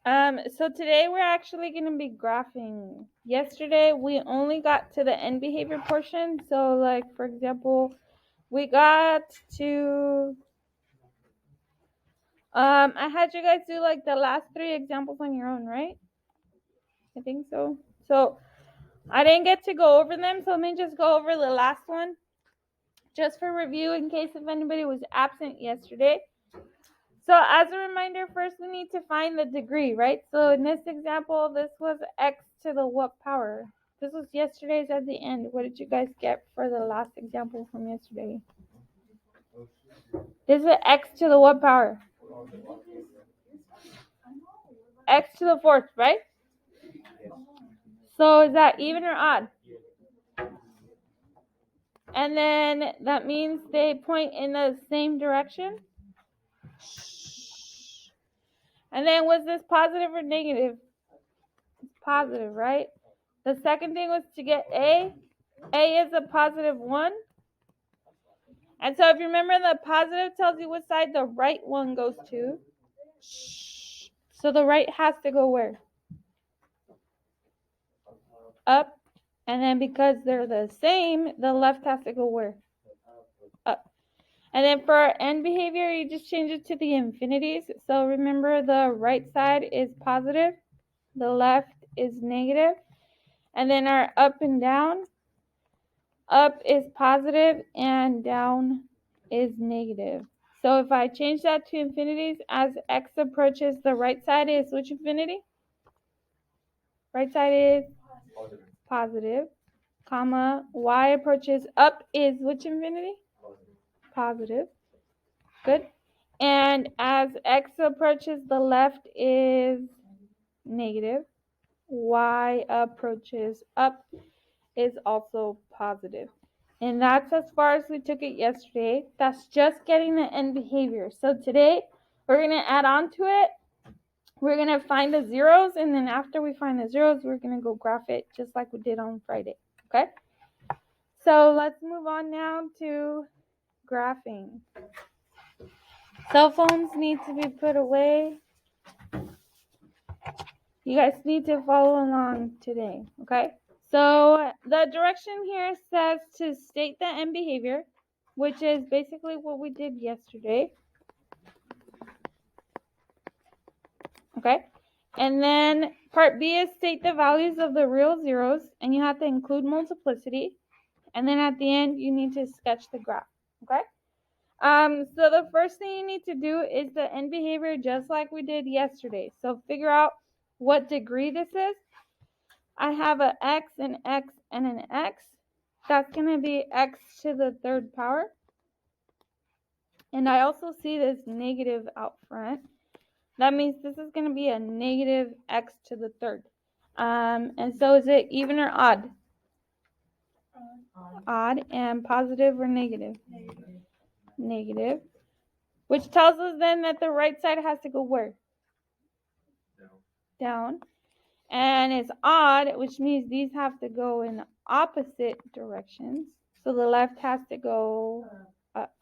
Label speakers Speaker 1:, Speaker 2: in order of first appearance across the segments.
Speaker 1: So today we're actually going to be graphing. Yesterday we only got to the end behavior portion. So like, for example, we got to, I had you guys do like the last 3 examples on your own, right? I think so. So I didn't get to go over them. So let me just go over the last one just for review in case if anybody was absent yesterday. So as a reminder, first we need to find the degree, right? So in this example, this was x to the what power? This was yesterday's at the end. What did you guys get for the last example from yesterday? This is x to the what power? X to the 4th, right? So is that even or odd? And then that means they point in the same direction. And then was this positive or negative? It's positive, right? The second thing was to get A. A is a positive 1. And so if you remember, the positive tells you what side the right one goes to. So the right has to go where? Up. And then because they're the same, the left has to go where? Up. And then for our end behavior, you just change it to the infinities. So remember, the right side is positive, the left is negative. And then our up and down, up is positive and down is negative. So if I change that to infinities, as x approaches the right side is which infinity? Right side is positive, comma, y approaches up is which infinity? Positive. Good. And as x approaches the left is negative, y approaches up is also positive. And that's as far as we took it yesterday. That's just getting the end behavior. So today we're going to add on to it. We're going to find the zeros, and then after we find the zeros, we're going to go graph it just like we did on Friday. Okay? So let's move on now to graphing. Cell phones need to be put away. You guys need to follow along today, okay? So the direction here says to state the end behavior, which is basically what we did yesterday. Okay? And then part B is state the values of the real zeros, and you have to include multiplicity. And then at the end, you need to sketch the graph, okay? So the first thing you need to do is the end behavior just like we did yesterday. So figure out what degree this is. I have an x, an x, and an x. That's going to be x to the 3rd power. And I also see this negative out front. That means this is going to be a negative x to the 3rd. And so is it even or odd? Odd. And positive or negative? Negative. Which tells us then that the right side has to go where? Down. And it's odd, which means these have to go in opposite directions. So the left has to go up.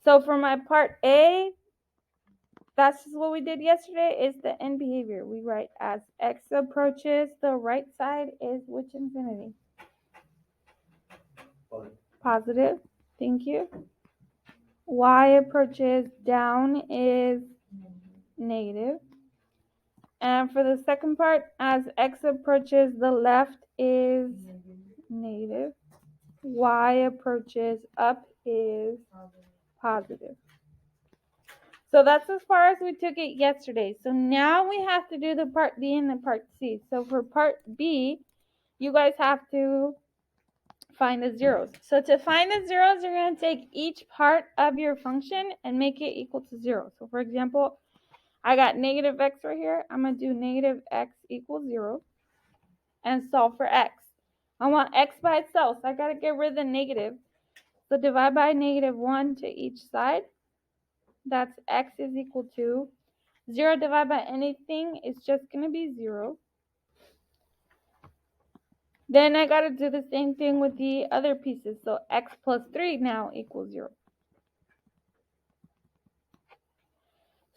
Speaker 1: So for my part A, that's just what we did yesterday, is the end behavior. We write as x approaches the right side is which infinity? Positive. Thank you. Y approaches down is negative. And for the second part, as x approaches the left is negative. Y approaches up is positive. So that's as far as we took it yesterday. So now we have to do the part B and the part C. So for part B, you guys have to find the zeros. So to find the zeros, you're going to take each part of your function and make it equal to 0. So for example, I got negative x right here. I'm going to do negative x equals 0 and solve for x. I want x by itself, so I got to get rid of the negative. So divide by negative 1 to each side. That's x is equal to 0 divided by anything is just going to be 0. Then I got to do the same thing with the other pieces. So x plus 3 now equals 0.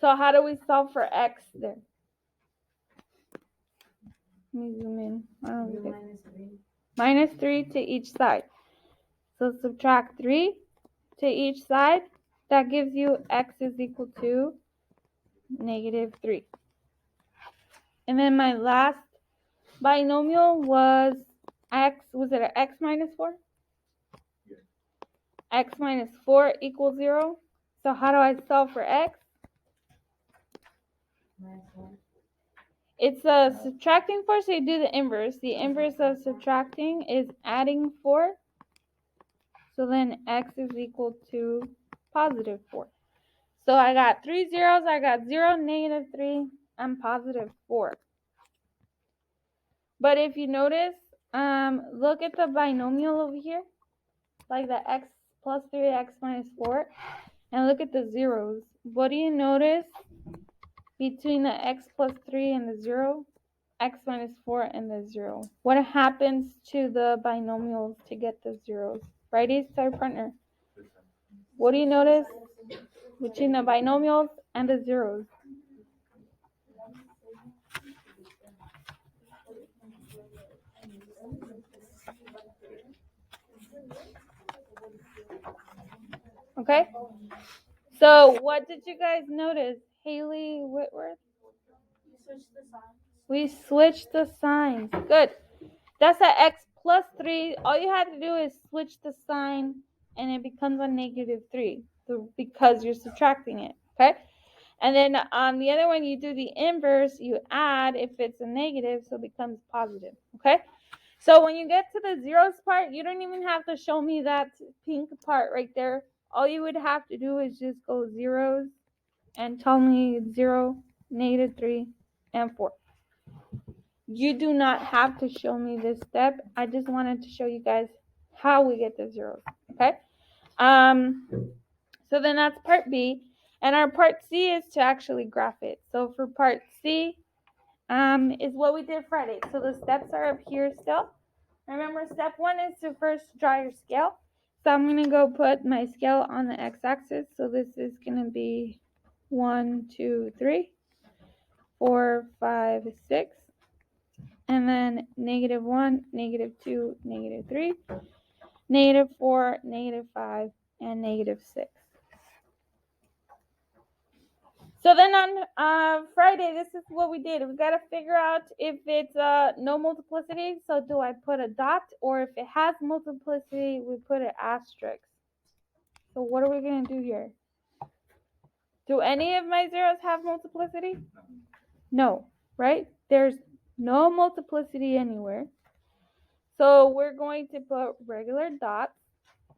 Speaker 1: So how do we solve for x there? Let me zoom in. I don't know. Minus 3 to each side. So subtract 3 to each side. That gives you x is equal to negative 3. And then my last binomial was x. Was it an x minus 4? Yeah. X minus 4 equals 0. So how do I solve for x? It's subtracting 4, so you do the inverse. The inverse of subtracting is adding 4. So then x is equal to positive 4. So I got 3 zeros. I got 0, negative 3, and positive 4. But if you notice, look at the binomial over here, like the x plus 3, x minus 4, and look at the zeros. What do you notice between the x plus 3 and the 0? X minus 4 and the 0. What happens to the binomials to get the zeros? Righty side partner. What do you notice between the binomials and the zeros? Okay. So what did you guys notice? Haley Whitworth? We switched the signs. Good. That's an x plus 3. All you have to do is switch the sign and it becomes a negative 3 because you're subtracting it. Okay? And then on the other one, you do the inverse. You add if it's a negative, so it becomes positive. Okay? So when you get to the zeros part, you don't even have to show me that pink part right there. All you would have to do is just go zeros and tell me 0, negative 3, and 4. You do not have to show me this step. I just wanted to show you guys how we get the zeros. Okay? So then that's part B. And our part C is to actually graph it. So for part C is what we did Friday. So the steps are up here still. Remember, step 1 is to first draw your scale. So I'm going to go put my scale on the x-axis. So this is going to be 1, 2, 3, 4, 5, 6. And then negative 1, negative 2, negative 3, negative 4, negative 5, and negative 6. So then on Friday, this is what we did. We got to figure out if it's no multiplicity. So do I put a dot? Or if it has multiplicity, we put an asterisk. So what are we going to do here? Do any of my zeros have multiplicity? No, right? There's no multiplicity anywhere. So we're going to put regular dots.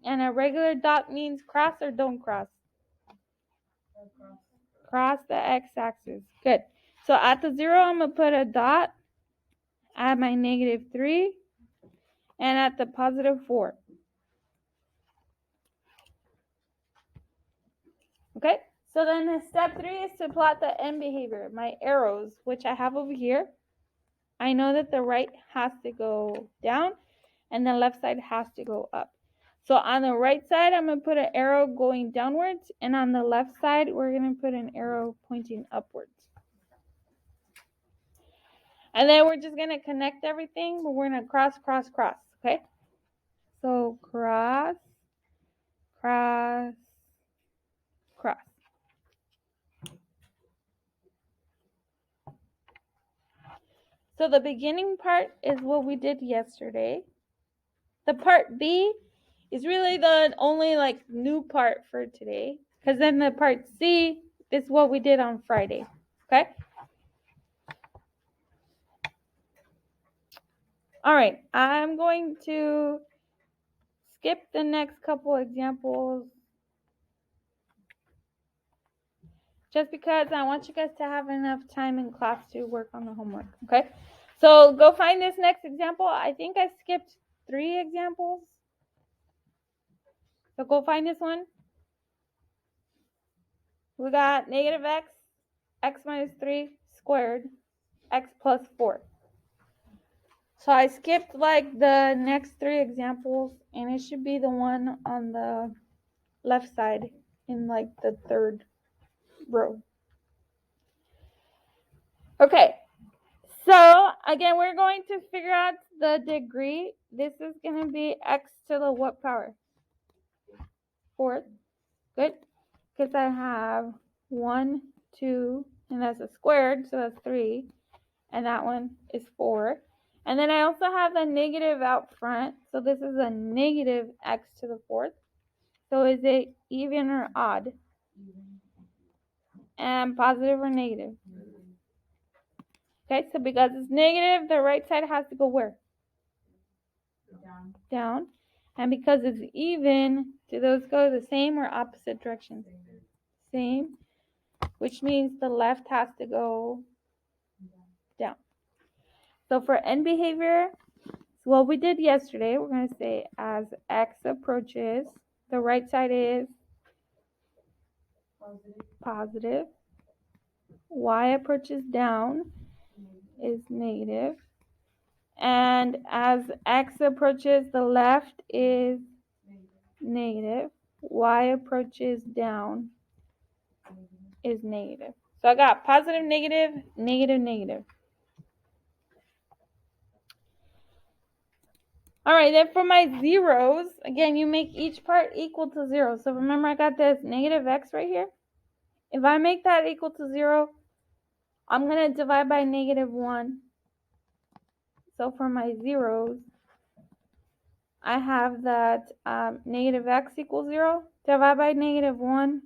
Speaker 1: And a regular dot means cross or don't cross? Cross the x-axis. Good. So at the 0, I'm going to put a dot at my negative 3 and at the positive 4. Okay? So then step 3 is to plot the end behavior. My arrows, which I have over here. I know that the right has to go down and the left side has to go up. So on the right side, I'm going to put an arrow going downwards. And on the left side, we're going to put an arrow pointing upwards. And then we're just going to connect everything. But we're going to cross, cross, cross. Okay? So cross, cross, cross. So the beginning part is what we did yesterday. The part B is really the only new part for today. Because then the part C is what we did on Friday. Okay? All right. I'm going to skip the next couple examples just because I want you guys to have enough time in class to work on the homework. Okay? So go find this next example. I think I skipped 3 examples. So go find this one. We got negative x, x minus 3 squared, x plus 4. So I skipped the next 3 examples, and it should be the one on the left side in the 3rd row. Okay, so again, we're going to figure out the degree. This is going to be x to the what power? Fourth. Good. Because I have 1, 2, and that's a squared, so that's 3. And that one is 4. And then I also have the negative out front. So this is a negative x to the fourth. So is it even or odd? And positive or negative? Okay, so because it's negative, the right side has to go where? Down. And because it's even, do those go the same or opposite directions? Same. Which means the left has to go down. So for end behavior, so what we did yesterday, we're going to say as x approaches, the right side is positive. Y approaches down is negative. And as x approaches the left is negative. Y approaches down is negative. So I got positive, negative, negative, negative. All right, then for my zeros, again, you make each part equal to 0. So remember I got this negative x right here. If I make that equal to 0, I'm going to divide by negative 1. So for my zeros, I have that negative x equals 0. Divide by negative 1.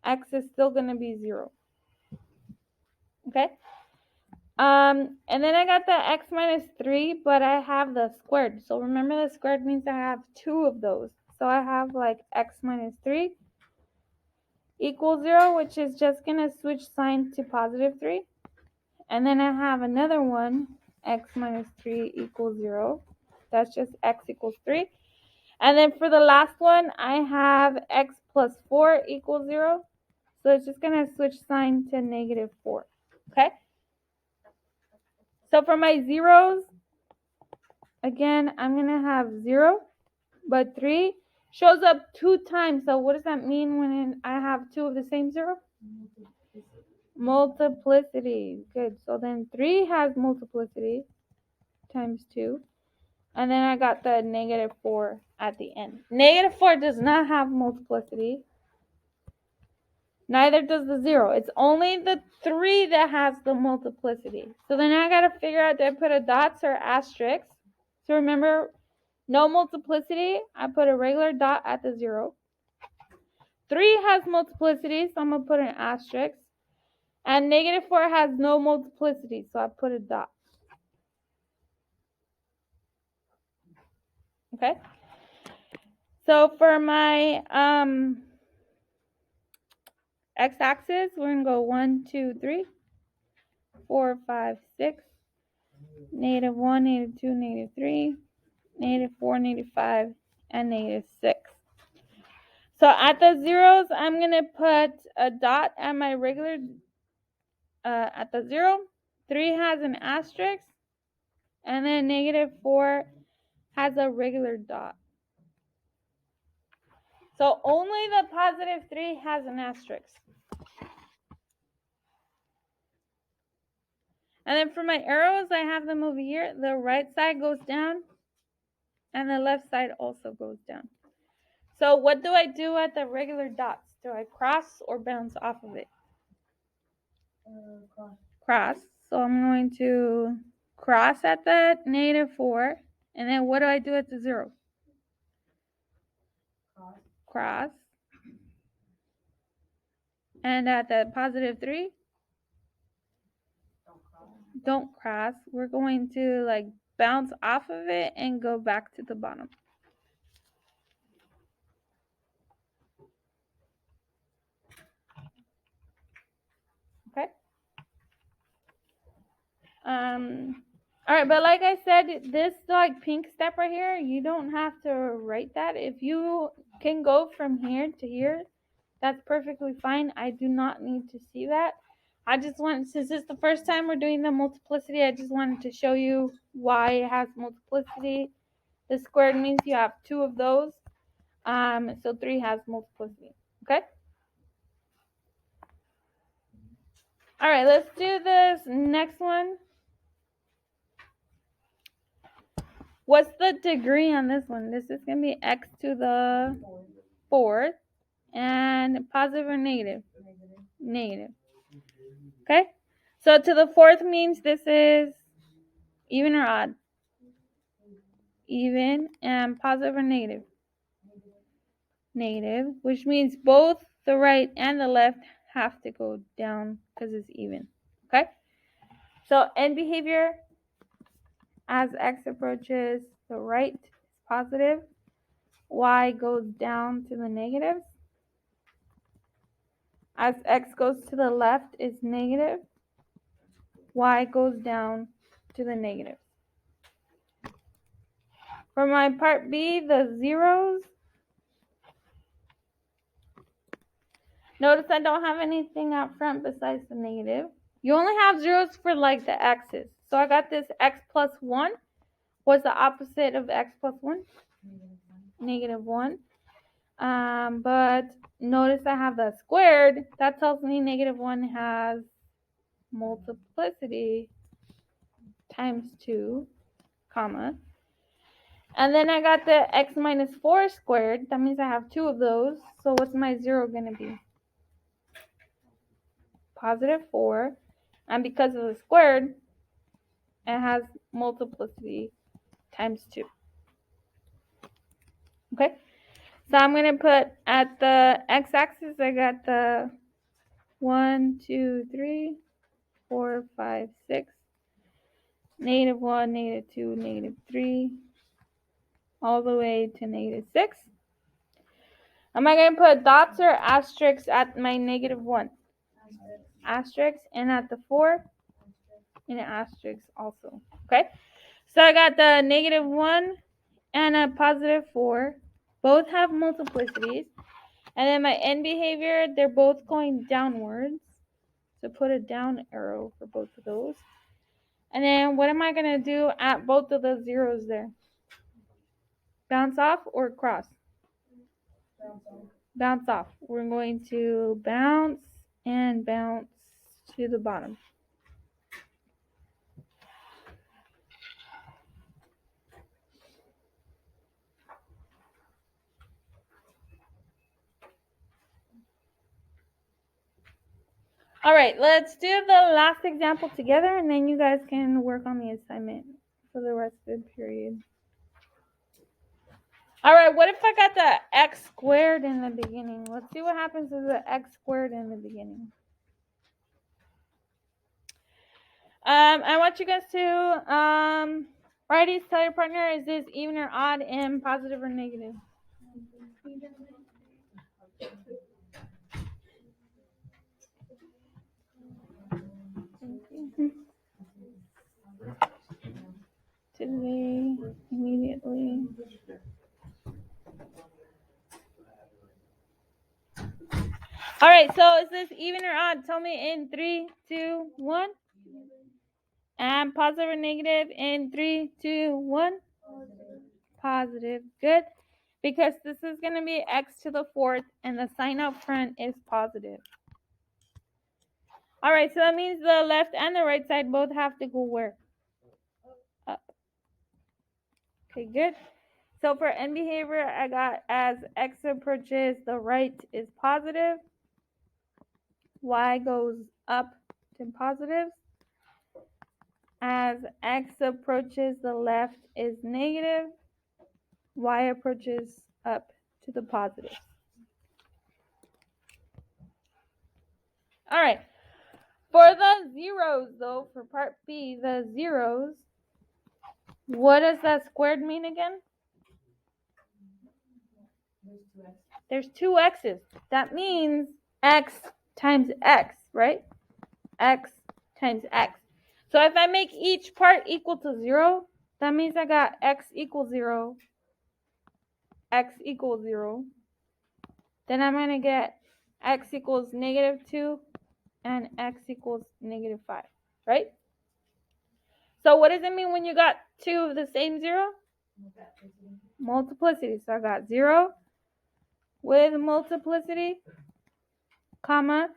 Speaker 1: X is still going to be 0. Okay? And then I got the x minus 3, but I have the squared. So remember the squared means I have 2 of those. So I have like x minus 3 equals 0, which is just going to switch sign to positive 3. And then I have another one, x minus 3 equals 0. That's just x equals 3. And then for the last one, I have x plus 4 equals 0. So it's just going to switch sign to negative 4. Okay? So for my zeros, again, I'm going to have 0, but 3 shows up 2 times. So what does that mean when I have 2 of the same 0? Multiplicity. Good. So then 3 has multiplicity times 2. And then I got the negative 4 at the end. Negative 4 does not have multiplicity. Neither does the 0. It's only the 3 that has the multiplicity. So then I got to figure out, do I put a dots or asterisk? So remember, no multiplicity, I put a regular dot at the 0. 3 has multiplicity, so I'm going to put an asterisk. And negative 4 has no multiplicity, so I put a dot. Okay? So for my x-axis, we're going to go 1, 2, 3, 4, 5, 6, negative 1, negative 2, negative 3, negative 4, negative 5, and negative 6. So at the zeros, I'm going to put a dot at my regular, at the 0. 3 has an asterisk, and then negative 4 has a regular dot. So only the positive 3 has an asterisk. And then for my arrows, I have them over here. The right side goes down, and the left side also goes down. So what do I do at the regular dots? Do I cross or bounce off of it? Cross. So I'm going to cross at the negative 4. And then what do I do at the 0? Cross. And at the positive 3? Don't cross. We're going to like bounce off of it and go back to the bottom. Okay? All right, but like I said, this like pink step right here, you don't have to write that. If you can go from here to here, that's perfectly fine. I do not need to see that. I just want, since it's the first time we're doing the multiplicity, I just wanted to show you why it has multiplicity. The squared means you have 2 of those. So 3 has multiplicity. Okay? All right, let's do this next one. What's the degree on this one? This is going to be x to the 4th. And positive or negative? Negative. Okay? So to the 4th means this is even or odd? Even. And positive or negative? Negative. Which means both the right and the left have to go down because it's even. Okay? So end behavior, as x approaches the right is positive, y goes down to the negatives. As x goes to the left is negative, y goes down to the negatives. For my part B, the zeros, notice I don't have anything out front besides the negative. You only have zeros for like the x's. So I got this x plus 1. What's the opposite of x plus 1? Negative 1. But notice I have the squared. That tells me negative 1 has multiplicity times 2, comma. And then I got the x minus 4 squared. That means I have 2 of those. So what's my 0 going to be? Positive 4. And because of the squared, it has multiplicity times 2. Okay? So I'm going to put at the x-axis, I got the 1, 2, 3, 4, 5, 6. Negative 1, negative 2, negative 3. All the way to negative 6. Am I going to put dots or asterisks at my negative 1? Asterisks. And at the 4? And an asterisk also. Okay? So I got the negative 1 and a positive 4. Both have multiplicities. And then my end behavior, they're both going downwards. So put a down arrow for both of those. And then what am I going to do at both of those zeros there? Bounce off or cross? Bounce off. We're going to bounce and bounce to the bottom. All right, let's do the last example together, and then you guys can work on the assignment for the rest of the period. All right, what if I got the x squared in the beginning? Let's see what happens with the x squared in the beginning. I want you guys to write each, tell your partner, is this even or odd and positive or negative? Today, immediately. All right, so is this even or odd? Tell me in 3, 2, 1. And positive or negative in 3, 2, 1. Positive. Good. Because this is going to be x to the 4th, and the sign up front is positive. All right, so that means the left and the right side both have to go where? Up. Okay, good. So for end behavior, I got as x approaches the right is positive, y goes up to positive. As x approaches the left is negative, y approaches up to the positive. All right. For the zeros, though, for part B, the zeros, what does that squared mean again? There's 2 x's. That means x times x, right? X times x. So if I make each part equal to 0, that means I got x equals 0, x equals 0. Then I'm going to get x equals negative 2 and x equals negative 5, right? So what does it mean when you got 2 of the same 0? Multiplicity. So I got 0 with multiplicity, comma,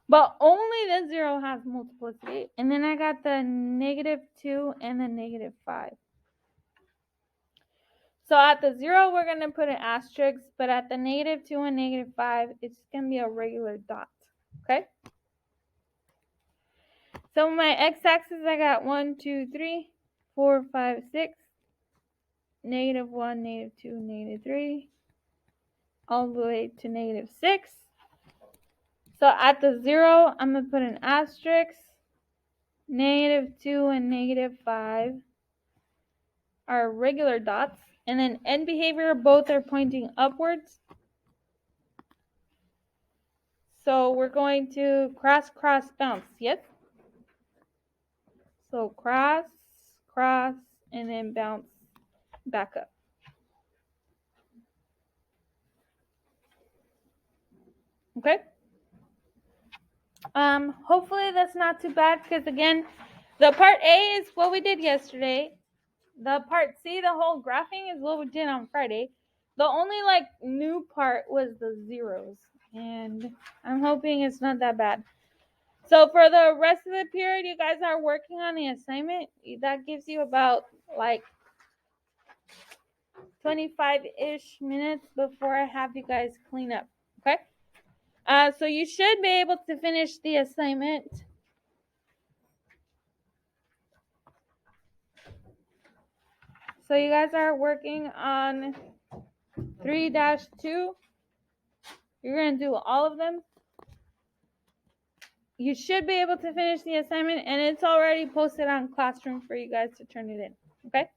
Speaker 1: but only the 0 has multiplicity. And then I got the negative 2 and the negative 5. So at the 0, we're going to put an asterisk, but at the -2 and -5, it's going to be a regular dot. Okay? So my x-axis, I got 1, 2, 3, 4, 5, 6, -1, -2, -3, all the way to -6. So at the 0, I'm going to put an asterisk. -2 and -5 are regular dots. And then end behavior, both are pointing upwards. So we're going to cross, cross, bounce. Yes? So cross, cross, and then bounce back up. Okay? Hopefully that's not too bad, because again, the part A is what we did yesterday. The part C, the whole graphing, is what we did on Friday. The only new part was the zeros, and I'm hoping it's not that bad. So for the rest of the period, you guys are working on the assignment. That gives you about 25-ish minutes before I have you guys clean up. Okay? So you should be able to finish the assignment. So you guys are working on 3-2. You're going to do all of them. You should be able to finish the assignment, and it's already posted on Classroom for you guys to turn it in. Okay?